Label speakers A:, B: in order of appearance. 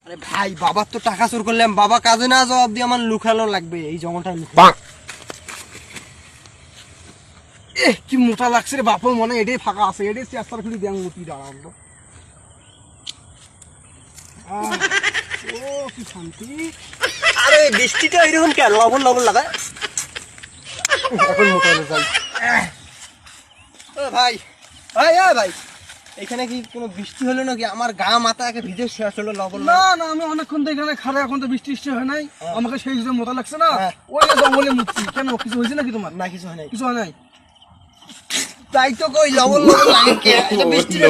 A: আরে ভাই বাবার তো টাকা চোর করলাম, বাবা কাজে না জবাব দিয়ে আমার লুকানো লাগবে এই জঙ্গলটায়
B: কি মোটা লাগছে রে বাপু, মনে এটাই ফাঁকা আছে, এটাই চেষ্টা করে দেন মুটি দাঁড়ানো। ও কি শান্তি।
A: আরে বৃষ্টিটা এরকম কেন লবণ লবণ লাগায়
B: এখন মোটা হলে যাই।
A: ও ভাই ভাই ভাই এখানে কি কোনো বৃষ্টি হলো নাকি? আমার গা মাথা একে ভিজে শেষ হলো লবণ।
B: না না, আমি অনেকক্ষণ তো এখানে খারাপ, এখন তো বৃষ্টি টিষ্টি হয় নাই। আমাকে সেই হিসেবে মোটা লাগছে না, ওই যে জঙ্গলে মুক্তি। কেন কিছু হয়েছে নাকি তোমার?
A: না কিছু হয় নাই,
B: কিছু হয় নাই।
A: তাই তো কই লবণ লবণ লাগে কে? এটা বৃষ্টিতে